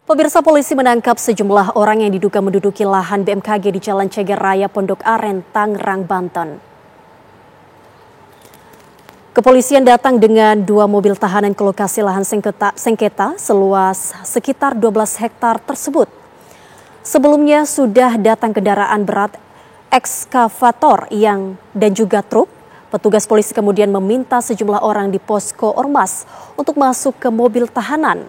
Pemirsa, polisi menangkap sejumlah orang yang diduga menduduki lahan BMKG di Jalan Ceger Raya, Pondok Aren, Tangerang, Banten. Kepolisian datang dengan 2 mobil tahanan ke lokasi lahan sengketa seluas sekitar 12 hektar tersebut. Sebelumnya sudah datang kendaraan berat ekskavator dan juga truk. Petugas polisi kemudian meminta sejumlah orang di posko Ormas untuk masuk ke mobil tahanan.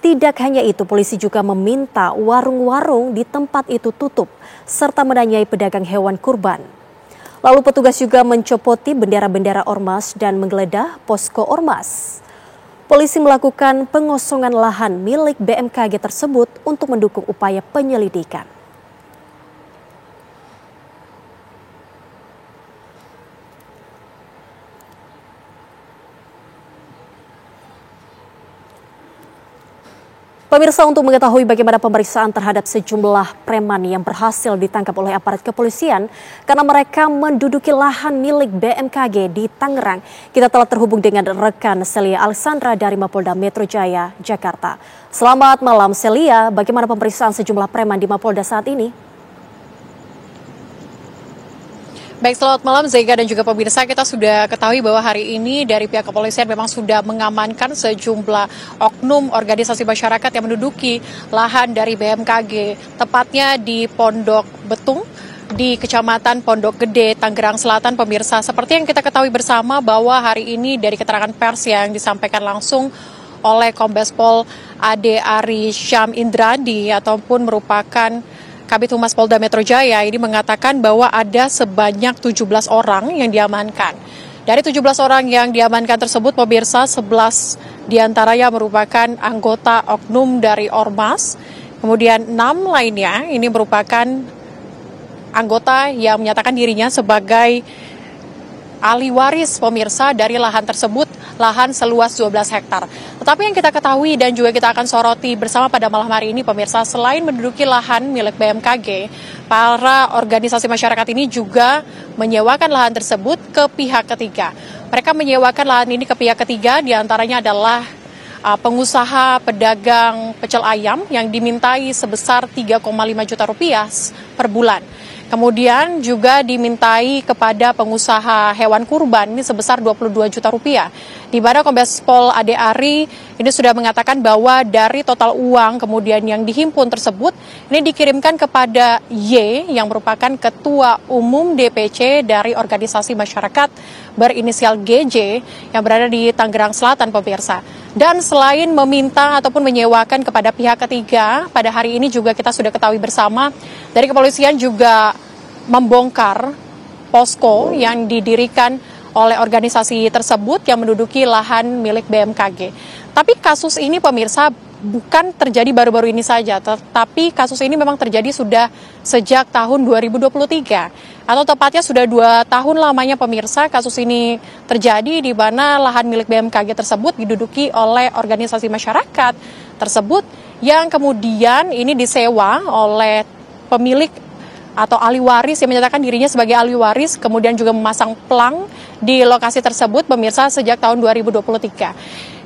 Tidak hanya itu, polisi juga meminta warung-warung di tempat itu tutup, serta menanyai pedagang hewan kurban. Lalu petugas juga mencopoti bendera-bendera Ormas dan menggeledah posko Ormas. Polisi melakukan pengosongan lahan milik BMKG tersebut untuk mendukung upaya penyelidikan. Pemirsa, untuk mengetahui bagaimana pemeriksaan terhadap sejumlah preman yang berhasil ditangkap oleh aparat kepolisian karena mereka menduduki lahan milik BMKG di Tangerang, kita telah terhubung dengan rekan Celia Alexandra dari Mapolda Metro Jaya, Jakarta. Selamat malam Celia, bagaimana pemeriksaan sejumlah preman di Mapolda saat ini? Baik, selamat malam Zega dan juga pemirsa. Kita sudah ketahui bahwa hari ini dari pihak kepolisian memang sudah mengamankan sejumlah oknum organisasi masyarakat yang menduduki lahan dari BMKG, tepatnya di Pondok Betung, di Kecamatan Pondok Gede, Tangerang Selatan. Pemirsa, seperti yang kita ketahui bersama bahwa hari ini dari keterangan pers yang disampaikan langsung oleh Kombes Pol Ade Ari Syam Indradi ataupun merupakan Kabid Humas Polda Metro Jaya ini mengatakan bahwa ada sebanyak 17 orang yang diamankan. Dari 17 orang yang diamankan tersebut, pemirsa, 11 diantaranya merupakan anggota oknum dari Ormas. Kemudian 6 lainnya ini merupakan anggota yang menyatakan dirinya sebagai ahli waris, pemirsa, dari lahan tersebut, lahan seluas 12 hektar. Tetapi yang kita ketahui dan juga kita akan soroti bersama pada malam hari ini, pemirsa, selain menduduki lahan milik BMKG, para organisasi masyarakat ini juga menyewakan lahan tersebut ke pihak ketiga. Mereka menyewakan lahan ini ke pihak ketiga, diantaranya adalah pengusaha pedagang pecel ayam yang dimintai sebesar 3,5 juta rupiah per bulan. Kemudian juga dimintai kepada pengusaha hewan kurban ini sebesar 22 juta rupiah. Di mana Kombes Pol Ade Ari ini sudah mengatakan bahwa dari total uang kemudian yang dihimpun tersebut ini dikirimkan kepada Y yang merupakan Ketua Umum DPC dari organisasi masyarakat berinisial GJ yang berada di Tangerang Selatan, pemirsa. Dan selain meminta ataupun menyewakan kepada pihak ketiga, pada hari ini juga kita sudah ketahui bersama dari kepolisian juga membongkar posko yang didirikan oleh organisasi tersebut yang menduduki lahan milik BMKG. Tapi kasus ini, pemirsa, bukan terjadi baru-baru ini saja, tetapi kasus ini memang terjadi sudah sejak tahun 2023. Atau tepatnya sudah 2 tahun lamanya, pemirsa, kasus ini terjadi di mana lahan milik BMKG tersebut diduduki oleh organisasi masyarakat tersebut yang kemudian ini disewa oleh pemilik atau ahli waris yang menyatakan dirinya sebagai ahli waris, kemudian juga memasang pelang di lokasi tersebut, pemirsa, sejak tahun 2023.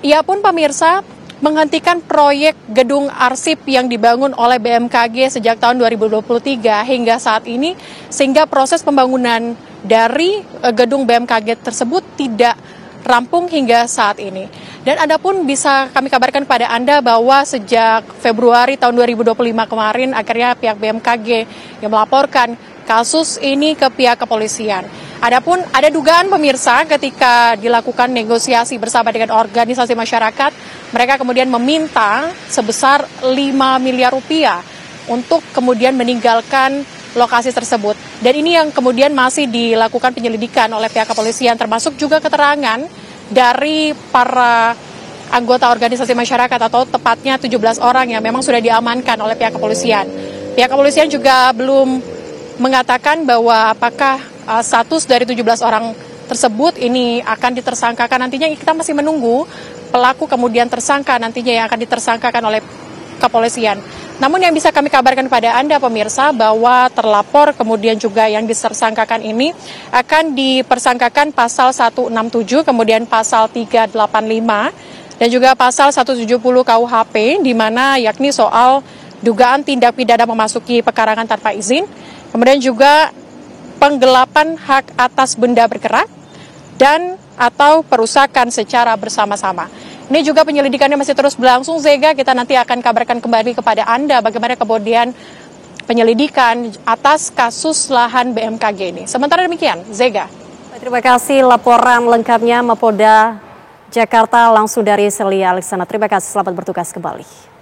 Ia pun, pemirsa, menghentikan proyek gedung arsip yang dibangun oleh BMKG sejak tahun 2023 hingga saat ini, sehingga proses pembangunan dari gedung BMKG tersebut tidak rampung hingga saat ini. Dan Anda pun bisa kami kabarkan pada Anda bahwa sejak Februari tahun 2025 kemarin akhirnya pihak BMKG yang melaporkan kasus ini ke pihak kepolisian. Adapun ada dugaan, pemirsa, ketika dilakukan negosiasi bersama dengan organisasi masyarakat, mereka kemudian meminta sebesar 5 miliar rupiah untuk kemudian meninggalkan lokasi tersebut. Dan ini yang kemudian masih dilakukan penyelidikan oleh pihak kepolisian, termasuk juga keterangan dari para anggota organisasi masyarakat atau tepatnya 17 orang yang memang sudah diamankan oleh pihak kepolisian. Pihak kepolisian juga belum mengatakan bahwa apakah status dari 17 orang tersebut ini akan ditersangkakan. Nantinya kita masih menunggu pelaku kemudian tersangka nantinya yang akan ditersangkakan oleh kepolisian. Namun yang bisa kami kabarkan pada Anda, pemirsa, bahwa terlapor kemudian juga yang ditersangkakan ini akan dipersangkakan pasal 167, kemudian pasal 385, dan juga pasal 170 KUHP, di mana yakni soal dugaan tindak pidana memasuki pekarangan tanpa izin, kemudian juga penggelapan hak atas benda bergerak, dan atau perusakan secara bersama-sama. Ini juga penyelidikannya masih terus berlangsung, Zega. Kita nanti akan kabarkan kembali kepada Anda bagaimana kemudian penyelidikan atas kasus lahan BMKG ini. Sementara demikian, Zega. Terima kasih laporan lengkapnya Mapolda Jakarta langsung dari Celia Alexandra. Terima kasih, selamat bertugas kembali.